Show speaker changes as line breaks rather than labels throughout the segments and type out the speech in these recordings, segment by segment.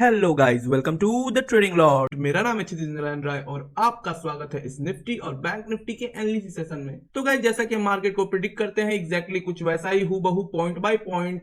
Hello guys, welcome to the trading lot. मेरा नाम है क्षितिज नारायण राय और आपका स्वागत है इस निफ्टी और बैंक निफ्टी के एनालिसिस सेशन में। तो गाइस, जैसा कि हम मार्केट को प्रिडिक्ट करते हैं एग्जैक्टली कुछ वैसा ही हूबहू point by point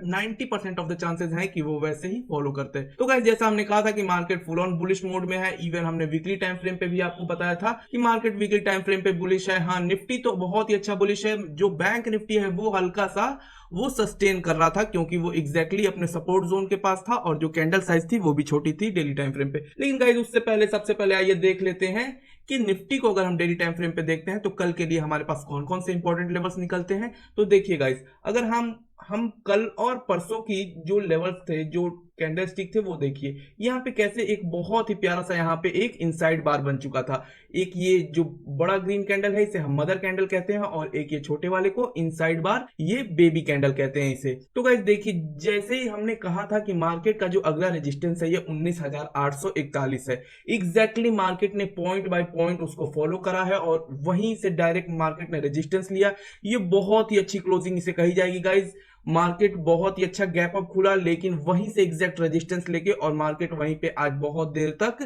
90% of the chances हैं कि वो वैसे ही फॉलो करते हैं। तो गाइस, जैसा हमने कहा था कि market full on bullish mode में है। इवन हमने वीकली टाइम फ्रेम पे भी आपको बताया था कि मार्केट वीकली टाइम फ्रेम पे बुलिश है। हाँ, निफ्टी तो बहुत ही अच्छा बुलिश है। जो बैंक निफ्टी है वो हल्का सा वो सस्टेन कर रहा था क्योंकि वो एग्जैक्टली अपने सपोर्ट जोन के पास था और जो कैंडल साइज थी वो भी छोटी थी डेली टाइम फ्रेम पे। लेकिन गाइस, उससे पहले सबसे पहले आइए देख लेते हैं कि निफ्टी को अगर हम डेली टाइम फ्रेम पे देखते हैं तो कल के लिए हमारे पास कौन कौन से इंपॉर्टेंट लेवल्स निकलते हैं। तो देखिए गाइस, अगर हम कल और परसों की जो लेवल्स थे, जो कैंडल स्टिक थे, वो देखिए यहाँ पे कैसे एक बहुत ही प्यारा सा यहाँ पे एक इनसाइड बार बन चुका था। एक ये जो बड़ा ग्रीन कैंडल है इसे हम मदर कैंडल कहते हैं और एक ये छोटे वाले को इनसाइड बार ये बेबी कैंडल कहते हैं इसे। तो गाइस देखिए, जैसे ही हमने कहा था कि मार्केट का जो अगला रेजिस्टेंस है ये 19,841 है, एग्जैक्टली मार्केट ने पॉइंट बाय पॉइंट उसको फॉलो करा है और वहीं से डायरेक्ट मार्केट ने रेजिस्टेंस लिया। ये बहुत ही अच्छी क्लोजिंग इसे कही जाएगी गाइस। मार्केट बहुत ही अच्छा गैप अप खुला लेकिन वहीं से एग्जैक्ट रेजिस्टेंस लेके और मार्केट वहीं पे आज बहुत देर तक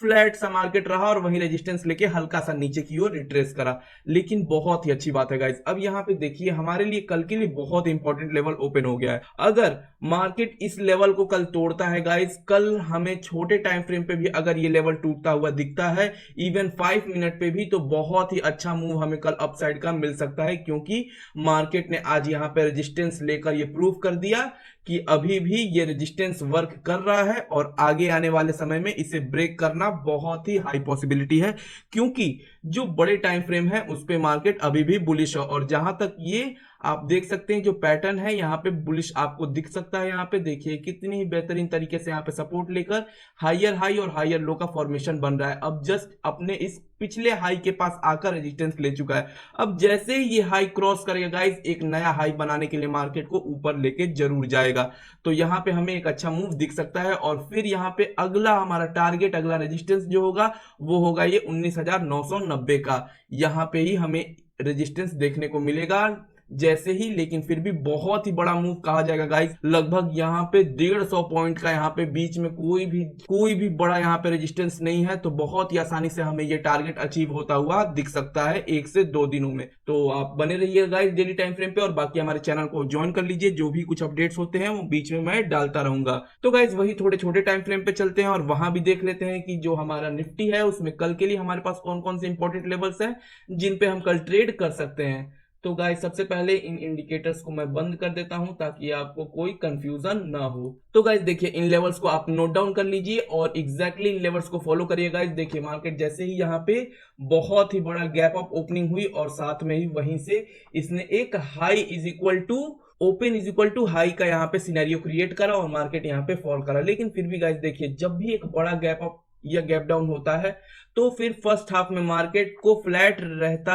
फ्लैट सा मार्केट रहा और वहीं रेजिस्टेंस लेके हल्का सा नीचे की ओर रिट्रेस करा। लेकिन बहुत ही अच्छी बात है गाइस, अब यहाँ पे देखिए हमारे लिए कल के लिए बहुत इंपॉर्टेंट लेवल ओपन हो गया है। अगर मार्केट इस लेवल को कल तोड़ता है गाइस, कल हमें छोटे टाइम फ्रेम पे भी अगर ये लेवल टूटता हुआ दिखता है इवन 5 मिनट पे भी, तो बहुत ही अच्छा मूव हमें कल अपसाइड का मिल सकता है क्योंकि मार्केट ने आज यहाँ पे रेजिस्टेंस लेकर ये प्रूव कर दिया कि अभी भी ये रेजिस्टेंस वर्क कर रहा है और आगे आने वाले समय में इसे ब्रेक करना बहुत ही हाई पॉसिबिलिटी है क्योंकि जो बड़े टाइम फ्रेम है उस पे मार्केट अभी भी बुलिश है। और जहां तक ये आप देख सकते हैं जो पैटर्न है यहाँ पे बुलिश आपको दिख सकता है। यहाँ पे देखिए कितनी ही बेहतरीन तरीके से यहाँ पे सपोर्ट लेकर हायर हाई और हायर लो का फॉर्मेशन बन रहा है। अब जस्ट अपने इस पिछले हाई के पास आकर रेजिस्टेंस ले चुका है। अब जैसे ही ये हाई क्रॉस करेगा गाइस, एक नया हाई बनाने के लिए मार्केट को ऊपर लेके जरूर जाएगा। तो यहाँ पे हमें एक अच्छा मूव दिख सकता है और फिर यहाँ पे अगला हमारा टारगेट, अगला रेजिस्टेंस जो होगा वो होगा ये 19,990 का। यहाँ पे ही हमें रेजिस्टेंस देखने को मिलेगा जैसे ही, लेकिन फिर भी बहुत ही बड़ा मूव कहा जाएगा गाइस। लगभग यहाँ पे 150 पॉइंट का यहाँ पे बीच में कोई भी बड़ा यहाँ पे रेजिस्टेंस नहीं है, तो बहुत ही आसानी से हमें ये टारगेट अचीव होता हुआ दिख सकता है 1 से 2 दिनों में। तो आप बने रहिए गाइस डेली टाइम फ्रेम पे और बाकी हमारे चैनल को ज्वाइन कर लीजिए। जो भी कुछ अपडेट्स होते हैं वो बीच में मैं डालता रहूंगा। तो गाइस वही थोड़े छोटे टाइम फ्रेम पे चलते हैं और वहां भी देख लेते हैं कि जो हमारा निफ्टी है उसमें कल के लिए हमारे पास कौन कौन से इंपॉर्टेंट लेवल्स हैं जिन पे हम कल ट्रेड कर सकते हैं। तो गाइस, सबसे पहले इन इंडिकेटर्स को मैं बंद कर देता हूं ताकि आपको कोई कंफ्यूजन ना हो। तो गाइस देखिए, इन लेवल्स को आप नोट डाउन कर लीजिए और एग्जैक्टली इन लेवल्स को फॉलो करिए गाइस। देखिए मार्केट जैसे ही यहाँ पे बहुत ही बड़ा गैप अप ओपनिंग हुई और साथ में ही वहीं से इसने एक high is equal to open is equal to high का यहाँ पे सिनेरियो क्रिएट करा और मार्केट यहाँ पे फॉल करा। लेकिन फिर भी गाइस देखिए, जब भी एक बड़ा गैप अप या गैप डाउन होता है तो फिर फर्स्ट हाफ में मार्केट को फ्लैट रहता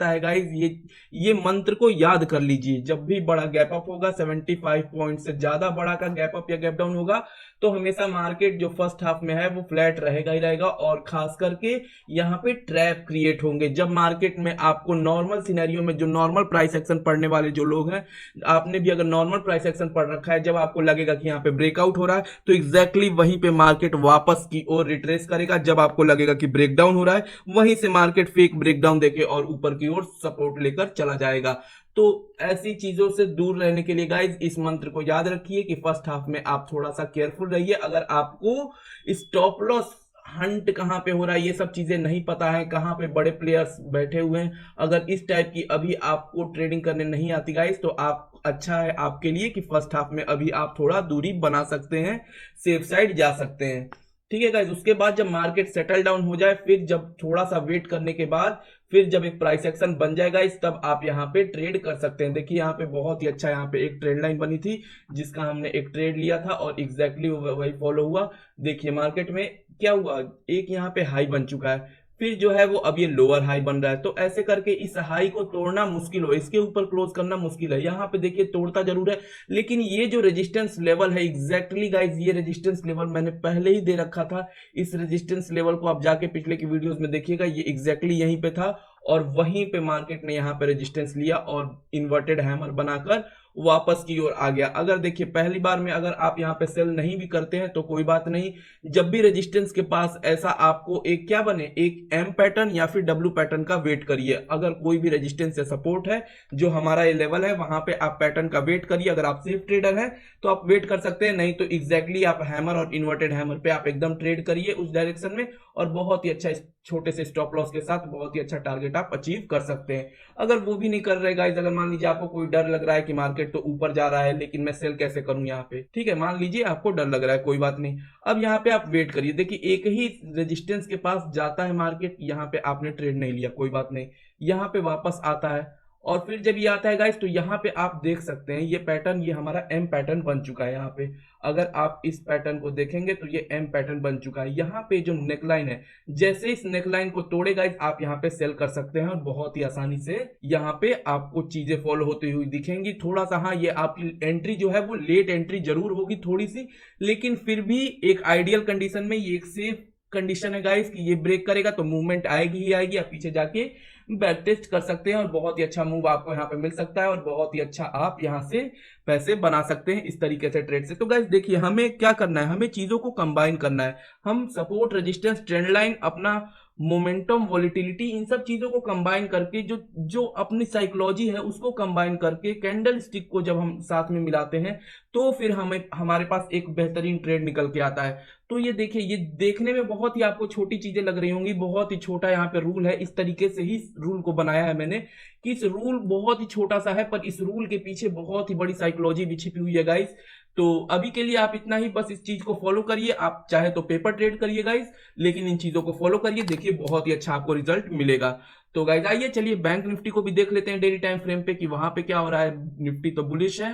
है गाइस। ये मंत्र को याद कर लीजिए, जब भी बड़ा गैप अप होगा 75 पॉइंट से ज्यादा बड़ा का गैप अप या गैप डाउन होगा तो हमेशा मार्केट जो फर्स्ट हाफ में है वो फ्लैट रहेगा ही रहेगा। और खास करके यहाँ पे ट्रैप क्रिएट होंगे जब मार्केट में आपको नॉर्मल सिनेरियो में, जो नॉर्मल प्राइस एक्शन पढ़ने वाले जो लोग हैं, आपने भी अगर नॉर्मल प्राइस एक्शन पढ़ रखा है, जब आपको लगेगा कि यहाँ पे ब्रेकआउट हो रहा है तो एग्जैक्टली वहीं पे मार्केट वापस की ओर रिट्रेस करेगा। जब आपको लगेगा कि ब्रेकडाउन हो रहा है वहीं से मार्केट फेक ब्रेकडाउन देके और ऊपर की ओर सपोर्ट लेकर चला जाएगा। तो ऐसी चीजों से दूर रहने के लिए गाइज इस मंत्र को याद रखिए कि फर्स्ट हाफ में आप थोड़ा सा केयरफुल रहिए। अगर आपको स्टॉप लॉस हंट कहां पे हो रहा है, ये सब चीजें नहीं पता है, कहां पे बड़े प्लेयर्स बैठे हुए हैं, अगर इस टाइप की अभी आपको ट्रेडिंग करने नहीं आती गाइज, तो आप अच्छा है आपके लिए कि फर्स्ट हाफ में अभी आप थोड़ा दूरी बना सकते हैं, सेफ साइड जा सकते हैं। ठीक है गाइज, उसके बाद जब मार्केट सेटल डाउन हो जाए, फिर जब थोड़ा सा वेट करने के बाद फिर जब एक प्राइस एक्शन बन जाएगा इस, तब आप यहाँ पे ट्रेड कर सकते हैं। देखिए यहाँ पे बहुत ही अच्छा यहाँ पे एक ट्रेड लाइन बनी थी जिसका हमने एक ट्रेड लिया था और एग्जैक्टली वही फॉलो हुआ। देखिए मार्केट में क्या हुआ, एक यहाँ पे हाई बन चुका है, फिर जो है वो अब ये लोअर हाई बन रहा है। तो ऐसे करके इस हाई को तोड़ना मुश्किल हो, इसके ऊपर क्लोज करना मुश्किल है। यहाँ पे देखिए तोड़ता जरूर है लेकिन ये जो रेजिस्टेंस लेवल है एग्जैक्टली गाइज, ये रेजिस्टेंस लेवल मैंने पहले ही दे रखा था। इस रेजिस्टेंस लेवल को आप जाके पिछले की वीडियोस में देखिएगा, ये एग्जैक्टली यहीं पे था और वहीं पे मार्केट ने यहाँ पे रेजिस्टेंस लिया और इन्वर्टेड हैमर बनाकर वापस की ओर आ गया। अगर देखिए पहली बार में अगर आप यहाँ पे सेल नहीं भी करते हैं तो कोई बात नहीं, जब भी रेजिस्टेंस के पास ऐसा आपको एक क्या बने, एक एम पैटर्न या फिर डब्ल्यू पैटर्न का वेट करिए। अगर कोई भी रेजिस्टेंस या सपोर्ट है जो हमारा ये लेवल है वहां पे आप पैटर्न का वेट करिए। अगर आप सेफ ट्रेडर हैं तो आप वेट कर सकते हैं, नहीं तो एग्जैक्टली आप हैमर और इन्वर्टेड हैमर पे आप एकदम ट्रेड करिए उस डायरेक्शन में, और बहुत ही अच्छा छोटे से स्टॉप लॉस के साथ बहुत ही अच्छा टारगेट आप अचीव कर सकते हैं। अगर वो भी नहीं कर रहे गाइस, अगर मान लीजिए आपको कोई डर लग रहा है कि मार्केट तो ऊपर जा रहा है लेकिन मैं सेल कैसे करूं यहाँ पे, ठीक है, मान लीजिए आपको डर लग रहा है, कोई बात नहीं, अब यहाँ पे आप वेट करिए। देखिए एक ही रेजिस्टेंस के पास जाता है मार्केट, यहाँ पे आपने ट्रेड नहीं लिया, कोई बात नहीं, यहाँ पे वापस आता है और फिर जब ये आता है गाइस तो यहाँ पे आप देख सकते हैं ये पैटर्न, ये हमारा एम पैटर्न बन चुका है। यहाँ पे अगर आप इस पैटर्न को देखेंगे तो ये एम पैटर्न बन चुका है। यहाँ पे जो नेकलाइन है, जैसे इस नेकलाइन को तोड़े गाइस आप यहाँ पे सेल कर सकते हैं और बहुत ही आसानी से यहाँ पे आपको चीजें फॉलो होती हुई दिखेंगी। थोड़ा सा हाँ, ये आपकी एंट्री जो है वो लेट एंट्री जरूर होगी थोड़ी सी, लेकिन फिर भी एक आइडियल कंडीशन में ये एक सेफ कंडीशन है गाइस कि ये ब्रेक करेगा तो मूवमेंट आएगी ही आएगी, आप पीछे जाके बैक टेस्ट कर सकते हैं और बहुत ही अच्छा मूव आपको यहाँ पे मिल सकता है और बहुत ही अच्छा आप यहाँ से पैसे बना सकते हैं इस तरीके से ट्रेड से। तो गाइस देखिए हमें क्या करना है, हमें चीजों को कंबाइन करना है। हम सपोर्ट, रेजिस्टेंस, ट्रेंड लाइन, अपना मोमेंटम, वॉलिटिलिटी, इन सब चीजों को कंबाइन करके जो जो अपनी साइकोलॉजी है उसको कंबाइन करके कैंडल स्टिक को जब हम साथ में मिलाते हैं तो फिर हमें हमारे पास एक बेहतरीन ट्रेड निकल के आता है। तो ये देखिए, ये देखने में बहुत ही आपको छोटी चीजें लग रही होंगी, बहुत ही छोटा यहाँ पे रूल है, इस तरीके से ही रूल को बनाया है मैंने कि इस रूल बहुत ही छोटा सा है पर इस रूल के पीछे बहुत ही बड़ी साइकोलॉजी भी छिपी हुई है गाइस। तो अभी के लिए आप इतना ही बस इस चीज को फॉलो करिए, आप चाहे तो पेपर ट्रेड करिए गाइस, लेकिन इन चीजों को फॉलो करिए, देखिए बहुत ही अच्छा आपको रिजल्ट मिलेगा। तो गाइस आइए चलिए बैंक निफ्टी को भी देख लेते हैं डेली टाइम फ्रेम पे कि वहां पे क्या हो रहा है। निफ्टी तो बुलिश है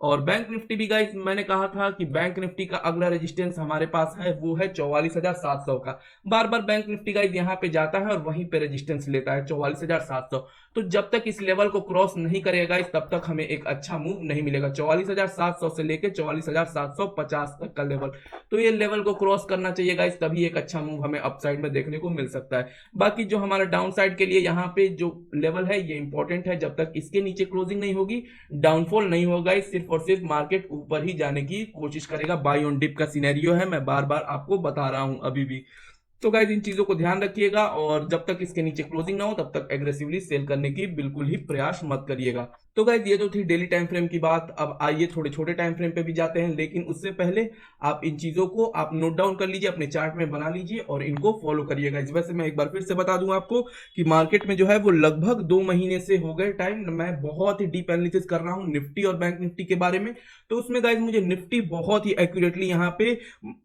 और बैंक निफ्टी भी गाइस, मैंने कहा था कि बैंक निफ्टी का अगला रेजिस्टेंस हमारे पास है वो है 44,700 का। बार बार बैंक निफ्टी गाइस यहाँ पे जाता है और वहीं पे रेजिस्टेंस लेता है 44,700। तो जब तक इस लेवल को क्रॉस नहीं करेगा गाइस तब तक हमें एक अच्छा मूव नहीं मिलेगा। 44,700 से लेके 44,750 तक का लेवल, तो ये लेवल को क्रॉस करना चाहिए गाइस, तभी एक अच्छा मूव हमें अपसाइड में देखने को मिल सकता है। बाकी जो हमारा डाउन साइड के लिए यहाँ पे जो लेवल है ये इंपॉर्टेंट है, जब तक इसके नीचे क्लोजिंग नहीं होगी डाउनफॉल नहीं होगा, सिर्फ और सिर्फ मार्केट ऊपर ही जाने की कोशिश करेगा। बाय ऑन डिप का सिनेरियो है, मैं बार बार आपको बता रहा हूं अभी भी। तो गाइस इन चीजों को ध्यान रखिएगा और जब तक इसके नीचे क्लोजिंग ना हो तब तक एग्रेसिवली सेल करने की बिल्कुल ही प्रयास मत करिएगा। तो गाइस ये तो थी डेली टाइम फ्रेम की बात। अब आइए थोड़े छोटे टाइम फ्रेम पे भी जाते हैं, लेकिन उससे पहले आप इन चीजों को आप नोट डाउन कर लीजिए, अपने चार्ट में बना लीजिए और इनको फॉलो करिएगा। वैसे मैं एक बार फिर से बता दूं आपको कि मार्केट में जो है वो लगभग 2 महीने से हो गए टाइम, मैं बहुत ही डीप एनालिसिस कर रहा हूं निफ्टी और बैंक निफ्टी के बारे में। तो उसमें गाइस मुझे निफ्टी बहुत ही एक्यूरेटली यहाँ पे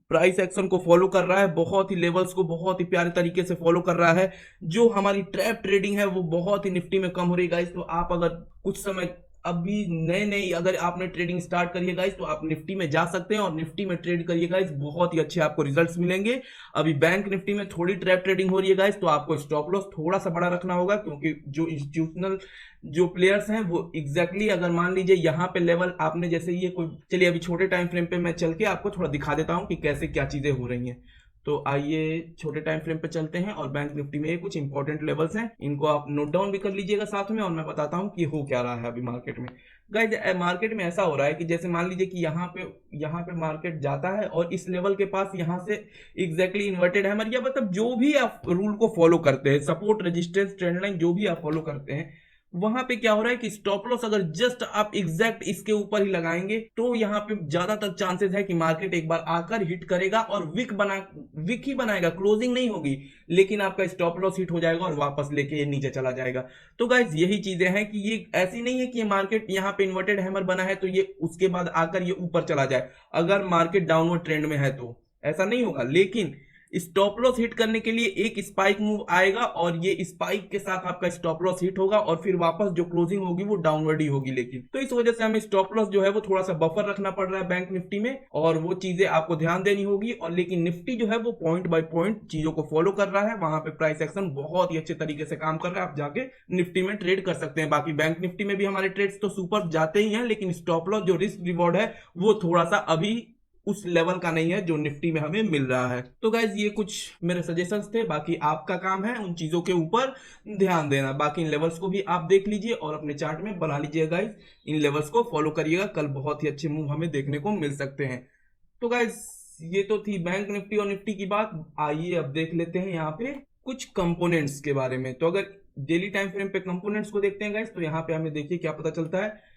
प्राइस एक्शन को फॉलो कर रहा है, बहुत ही लेवल्स को बहुत ही प्यारे तरीके से फॉलो कर रहा है। जो हमारी ट्रैप ट्रेडिंग है वो बहुत ही निफ्टी में कम हो रही है गाइस। तो आप अगर कुछ समय अभी नए नए अगर आपने ट्रेडिंग स्टार्ट करी है गाइस तो आप निफ्टी में जा सकते हैं और निफ्टी में ट्रेड करिए गाइस, बहुत ही अच्छे आपको रिजल्ट्स मिलेंगे। अभी बैंक निफ्टी में थोड़ी ट्रैप ट्रेडिंग हो रही है गाइस, तो आपको स्टॉप लॉस थोड़ा सा बड़ा रखना होगा, क्योंकि जो इंस्टीट्यूशनल जो प्लेयर्स हैं वो एग्जैक्टली अगर मान लीजिए यहाँ पे लेवल आपने जैसे ये कोई, चलिए अभी छोटे टाइम फ्रेम पे मैं चल के आपको थोड़ा दिखा देता हूँ कि कैसे क्या चीजें हो रही हैं। तो आइए छोटे टाइम फ्रेम पे चलते हैं और बैंक निफ्टी में कुछ इंपॉर्टेंट लेवल्स हैं, इनको आप नोट डाउन भी कर लीजिएगा साथ में, और मैं बताता हूँ कि हो क्या रहा है अभी मार्केट में। गाइस मार्केट में ऐसा हो रहा है कि जैसे मान लीजिए कि यहाँ पे मार्केट जाता है और इस लेवल के पास यहाँ से एग्जैक्टली इन्वर्टेड हैमर, या मतलब जो भी आप रूल को फॉलो करते हैं, सपोर्ट, रेजिस्टेंस, ट्रेंड लाइन जो भी आप फॉलो करते हैं, वहां पे क्या हो रहा है कि स्टॉप लॉस अगर जस्ट आप एग्जैक्ट इसके ऊपर ही लगाएंगे तो यहाँ पे ज्यादातर चांसेस है कि मार्केट एक बार आकर हिट करेगा और विक ही बनाएगा, क्लोजिंग नहीं होगी, लेकिन आपका स्टॉप लॉस हिट हो जाएगा और वापस लेके ये नीचे चला जाएगा। तो गाइस यही चीजें हैं कि ये ऐसी नहीं है कि ये मार्केट यहाँ पे इन्वर्टेड हैमर बना है तो ये उसके बाद आकर ये ऊपर चला जाए। अगर मार्केट डाउनवर्ड ट्रेंड में है तो ऐसा नहीं होगा, लेकिन स्टॉप लॉस हिट करने के लिए एक स्पाइक मूव आएगा और ये स्पाइक के साथ आपका स्टॉप लॉस हिट होगा और फिर वापस जो क्लोजिंग होगी वो डाउनवर्ड ही होगी। लेकिन तो इस वजह से हमें स्टॉप लॉस जो है वो थोड़ा सा बफर रखना पड़ रहा है बैंक निफ्टी में, और वो चीजें आपको ध्यान देनी होगी। और लेकिन निफ्टी जो है वो पॉइंट बाय पॉइंट चीजों को फॉलो कर रहा है, वहां पे प्राइस एक्शन बहुत ही अच्छे तरीके से काम कर रहा है, आप जाके निफ्टी में ट्रेड कर सकते हैं। बाकी बैंक निफ्टी में भी हमारे ट्रेड्स तो सुपर जाते ही हैं, लेकिन स्टॉप लॉस जो रिस्क रिवॉर्ड है वो थोड़ा सा अभी उस लेवल का नहीं है जो निफ्टी में हमें मिल रहा है। तो गाइज ये कुछ मेरे सजेशंस थे, बाकी आपका काम है उन चीजों के ऊपर ध्यान देना। बाकी इन लेवल्स को भी आप देख लीजिए और अपने चार्ट में बना लीजिए गाइज, इन लेवल्स को फॉलो करिएगा, कल बहुत ही अच्छे मूव हमें देखने को मिल सकते हैं। तो गाइज ये तो थी बैंक निफ्टी और निफ्टी की बात। आइए अब देख लेते हैं यहाँ पे कुछ कंपोनेंट्स के बारे में। तो अगर डेली टाइम फ्रेम पे कंपोनेंट्स को देखते हैं गाइज, तो यहाँ पे हमें देखिए क्या पता चलता है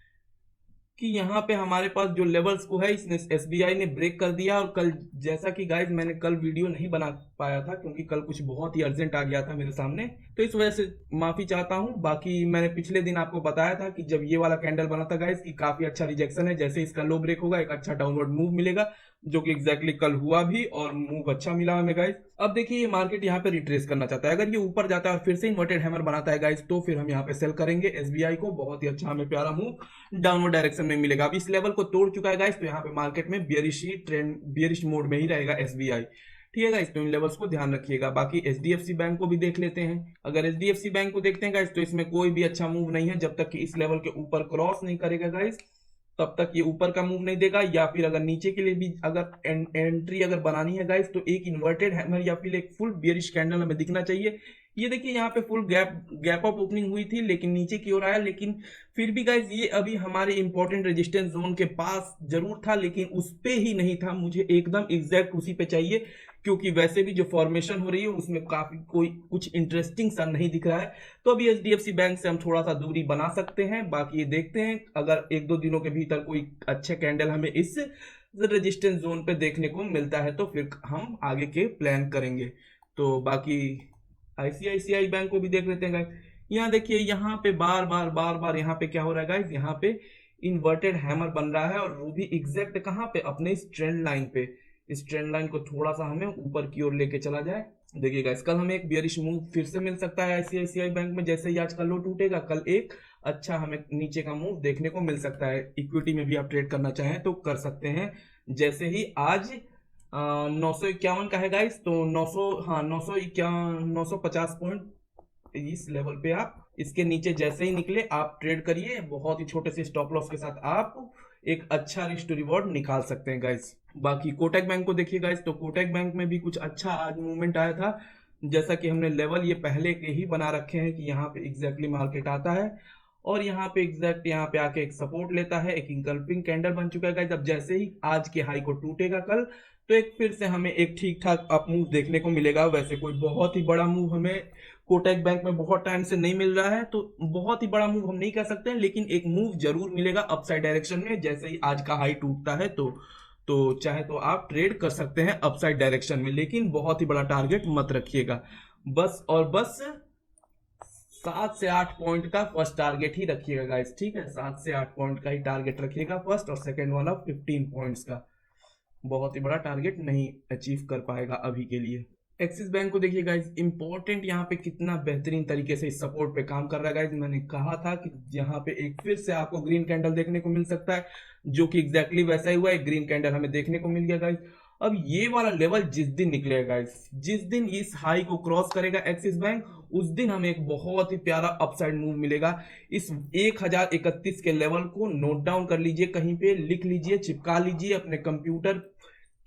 कि यहाँ पे हमारे पास जो लेवल्स को है इसने एसबीआई ने ब्रेक कर दिया। और कल जैसा कि गाइज मैंने कल वीडियो नहीं बना पाया था क्योंकि कल कुछ बहुत ही अर्जेंट आ गया था मेरे सामने, तो इस वजह से माफी चाहता हूँ। बाकी मैंने पिछले दिन आपको बताया था कि जब ये वाला कैंडल बना था गाइज कि काफी अच्छा रिजेक्शन है, जैसे इसका लो ब्रेक होगा एक अच्छा डाउनवर्ड मूव मिलेगा, जो कि एग्जैक्टली कल हुआ भी और मूव अच्छा मिला हमें गाइज। अब देखिए ये मार्केट यहाँ पे रिट्रेस करना चाहता है, अगर ये ऊपर जाता है और फिर से इन्वर्टेड हैमर बनाता है गाइज, तो फिर हम यहाँ पे सेल करेंगे एसबीआई को। बहुत ही अच्छा हमें प्यारा मूव डाउनवर्ड डायरेक्शन में मिलेगा। अब इस लेवल को तोड़ चुका है गाइज, तो यहाँ पे मार्केट में बियरिश मोड में ही रहेगा एसबीआई। ठीक है गाइज, तो इन लेवल्स को ध्यान रखिएगा। बाकी एचडीएफसी बैंक को भी देख लेते हैं। अगर एचडीएफसी बैंक को देखते हैं गाइज, तो इसमें कोई भी अच्छा मूव नहीं है जब तक कि इस लेवल के ऊपर क्रॉस नहीं करेगा गाइज, तब तक ये ऊपर का मूव नहीं देगा। या फिर अगर नीचे के लिए भी अगर एंट्री अगर बनानी है गाइस, तो एक इन्वर्टेड हैमर या फिर एक फुल बियरिश कैंडल हमें दिखना चाहिए। ये देखिए यहाँ पे फुल गैप अप ओपनिंग हुई थी लेकिन नीचे की ओर आया, लेकिन फिर भी गाइस ये अभी हमारे इंपॉर्टेंट रेजिस्टेंस जोन के पास जरूर था, लेकिन उस पे ही नहीं था। मुझे एकदम एग्जैक्ट उसी पे चाहिए, क्योंकि वैसे भी जो फॉर्मेशन हो रही है उसमें काफी कोई कुछ इंटरेस्टिंग सा नहीं दिख रहा है। तो अभी एचडीएफसी बैंक से हम थोड़ा सा दूरी बना सकते हैं। बाकी ये देखते हैं अगर एक दो दिनों के भीतर कोई अच्छे कैंडल हमें इस रेजिस्टेंस जोन पे देखने को मिलता है तो फिर हम आगे के प्लान करेंगे। तो बाकी आईसीआईसीआई बैंक को भी देख लेते हैं गाइस। यहाँ देखिए यहाँ पे बार बार यहाँ पे क्या हो रहा है गाइस, यहाँ पे इन्वर्टेड हैमर बन रहा है और वो भी एग्जैक्ट कहाँ पे, अपने इस ट्रेंड लाइन पे। इस ट्रेंड लाइन को थोड़ा सा हमें ऊपर की ओर लेके चला जाए। देखिए गाइस कल हमें एक बियरिश मूव फिर से मिल सकता है आईसीआईसीआई बैंक में। जैसे ही आज का लो टूटेगा, कल एक अच्छा हमें नीचे का मूव देखने को मिल सकता है। इक्विटी में भी आप ट्रेड करना चाहें तो कर सकते हैं। जैसे ही आज 951 का है गाइस, तो 950 पॉइंट इस लेवल पे आप इसके नीचे जैसे ही निकले आप ट्रेड करिए। बहुत ही छोटे से स्टॉप लॉस के साथ आप एक अच्छा रिस्क टू रिवॉर्ड निकाल सकते हैं गाइस। बाकी कोटक बैंक को देखिए गाइस, तो कोटक बैंक में भी कुछ अच्छा आज मूवमेंट आया था। जैसा कि हमने लेवल ये पहले के ही बना रखे हैं कि यहाँ पे एग्जैक्टली मार्केट आता है और यहाँ पे एग्जैक्ट यहाँ पे आके एक सपोर्ट लेता है। एक इंकल्पिंग कैंडल बन चुका है गाइस। अब जैसे ही आज के हाई को टूटेगा कल, तो एक फिर से हमें एक ठीक ठाक अप मूव देखने को मिलेगा। वैसे कोई बहुत ही बड़ा मूव हमें कोटक बैंक में बहुत टाइम से नहीं मिल रहा है, तो बहुत ही बड़ा मूव हम नहीं कह सकते हैं, लेकिन एक मूव जरूर मिलेगा अपसाइड डायरेक्शन में। जैसे ही आज का हाई टूटता है तो चाहे तो आप ट्रेड कर सकते हैं अपसाइड डायरेक्शन में, लेकिन बहुत ही बड़ा टारगेट मत रखिएगा। बस और बस 7 से 8 पॉइंट का फर्स्ट टारगेट ही रखिएगा गाइस। ठीक है, 7 से 8 पॉइंट का ही टारगेट रखिएगा फर्स्ट, और सेकंड वाला 15 पॉइंट्स का। बहुत ही बड़ा टारगेट नहीं अचीव कर पाएगा अभी के लिए। एक्सिस बैंक को देखिए गाइज, इंपॉर्टेंट यहाँ पे कितना बेहतरीन तरीके से इस सपोर्ट पे काम कर रहा है गाइज। मैंने कहा था कि यहाँ पे एक फिर से आपको ग्रीन कैंडल देखने को मिल सकता है, जो कि एग्जैक्टली वैसा ही हुआ है। ग्रीन कैंडल हमें देखने को मिल गया गाइज। अब ये वाला लेवल जिस दिन निकलेगा गाइज, जिस दिन इस हाई को क्रॉस करेगा एक्सिस बैंक, उस दिन हमें एक बहुत ही प्यारा अपसाइड मूव मिलेगा। इस 1031 के लेवल को नोट डाउन कर लीजिए, कहीं पे लिख लीजिए, चिपका लीजिए, अपने कंप्यूटर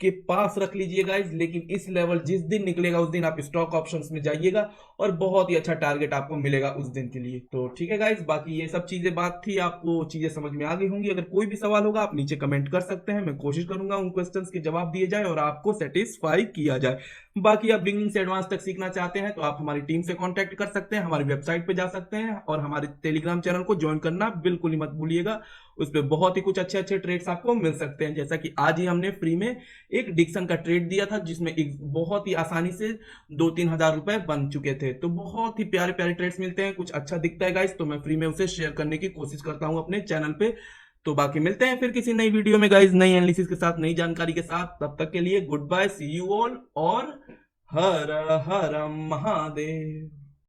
के पास रख लीजिए गाइज। लेकिन इस लेवल जिस दिन निकलेगा उस दिन आप स्टॉक ऑप्शंस में जाइएगा और बहुत ही अच्छा टारगेट आपको मिलेगा उस दिन के लिए। तो ठीक है गाइज, बाकी ये सब चीजें बात थी, आपको चीजें समझ में आ गई होंगी। अगर कोई भी सवाल होगा आप नीचे कमेंट कर सकते हैं, मैं कोशिश करूंगा उन क्वेश्चंस के जवाब दिए जाए और आपको सेटिस्फाई किया जाए। बाकी आप बिगिनिंग से एडवांस तक सीखना चाहते हैं तो आप हमारी टीम से कांटेक्ट कर सकते हैं, हमारी वेबसाइट पे जा सकते हैं और हमारे टेलीग्राम चैनल को ज्वाइन करना बिल्कुल ही मत भूलिएगा। उस पर बहुत ही कुछ अच्छे अच्छे ट्रेड्स आपको मिल सकते हैं। जैसा कि आज ही हमने फ्री में एक डिक्सन का ट्रेड दिया था, जिसमें एक बहुत ही आसानी से 2-3 हजार रुपए बन चुके थे। तो बहुत ही प्यारे प्यारे ट्रेड्स मिलते हैं, कुछ अच्छा दिखता है गाइस, तो मैं फ्री में उसे शेयर करने की कोशिश करता हूं अपने चैनल पे। तो बाकी मिलते हैं फिर किसी नई वीडियो में गाइस, नई एनालिसिस के साथ, नई जानकारी के साथ। तब तक के लिए good bye, see you all और हर हर महादेव।